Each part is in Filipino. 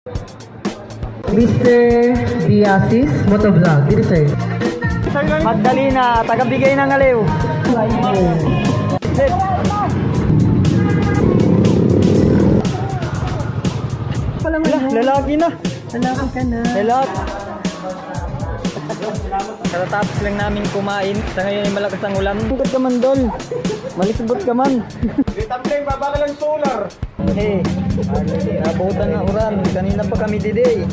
Mr. Diasis Motovlog. Dito sir. Magdalena, tagabigay ng aliw. Sit. Lalaki na. Lalaki ka na. Lalaki. Katatapos lang namin kumain. Sa ngayon ay malakas ang ulan. Bukod ka man, Dol. Malisbot ka man. Tampleng, baba ka lang solar. Eh, abutan na uran. Kanina pa kami diday.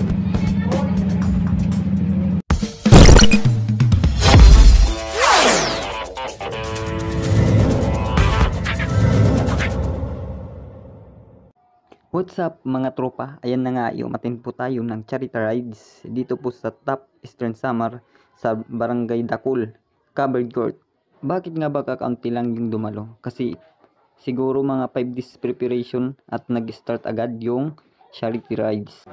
What's up mga tropa? Ayan na nga, umatin po tayo ng charity rides dito po sa Top Eastern Samar sa Barangay Dakul, Covered Court. Bakit nga ba kakaunti lang yung dumalo? Kasi siguro mga 5 days preparation at nag-start agad yung charity rides.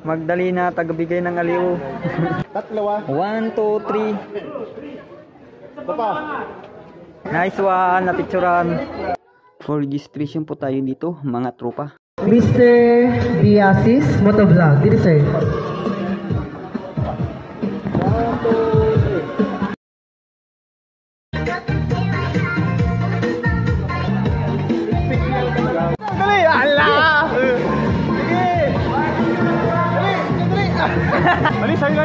Magdalena, tagabigay ng aliw. Tatlo 1, 2, 3. Papa. Nice one, napicturan. For registration po tayo dito, mga tropa. Mr. Diasis Motovlog. Dito sir. Dali, ala! Dali!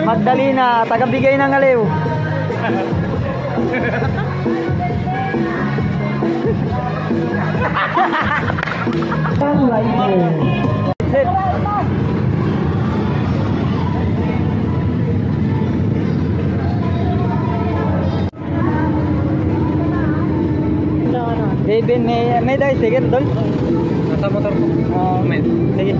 Magdalena, tagabigay ng aliw. Sit. David, may dahil sige, Dol? Nasa motor ko. Sige.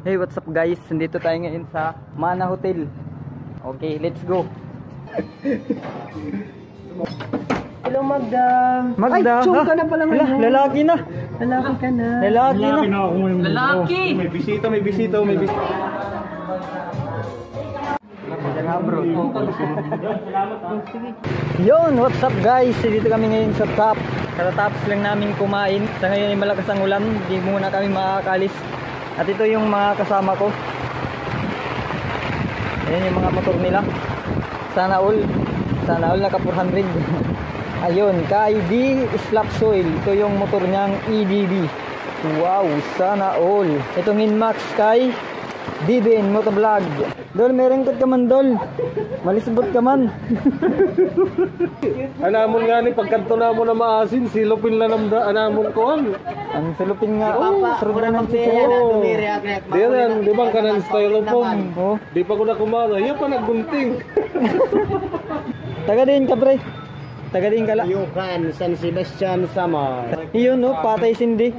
Hey, what's up guys? Nandito tayo ngayon sa Mana Hotel. Okay, let's go. Hello Magda. Magda, ay, chum ka na pala ngayon. Lalaki na. Lalaki ka na. Lalaki na. Lalaki! Oh, may bisita, may bisita, may bisita. Yun, what's up guys? Dito kami ngayon sa top. Katatapos lang namin kumain. Sa ngayon ay malakas ang ulan. Hindi muna kami makakalis. At ito yung mga kasama ko. Ayan yung mga motor nila. Sana all naka 400. Ayun, kay D Slap Soil. Ito yung motor niyang EDB. Wow, sana all. Ito Minmax kay Dibin Motovlog. Dol, merengkot ka man, Dol. Malisbot ka man. Anamon nga ni pagkanto na mo na maasin, silupin na namda anamon ko ang. Ang silupin nga. Sarap na ng Oo. Di yan, di bang kanan styrofoam? Oh. Di pa ko na kumara, yan pa naggunting. Taga din ka, pre. Taga din ka la. Yukan, San Sebastian, Samar. Iyon, no, patay sindi.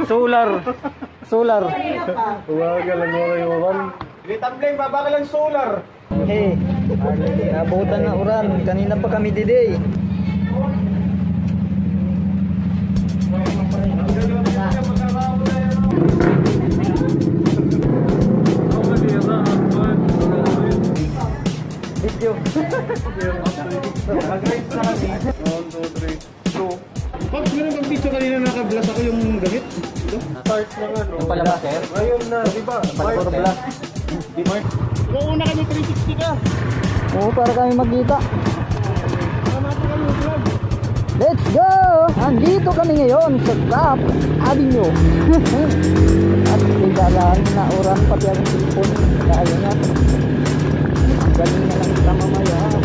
Solar. Huwag lang yukan. Tampleng, baba ka lang solar. Eh, abutan na uran. Kanina pa kami diday. Video. 1, 2, 3, 2. Pag meron kang picture kanina naka-blast ako yung gamit. Start ng ano. Palabas, sir? Ayun na, di ba? Palabas, blast. Di Mark. Una kami 360 ka. Oo, para kami magkita. Tama pa kami vlog. Let's go! Andito kami ngayon sa Top Avenue. At igalaan na uran pati ang cellphone. Kaya nga. Galing na lang sa mamaya.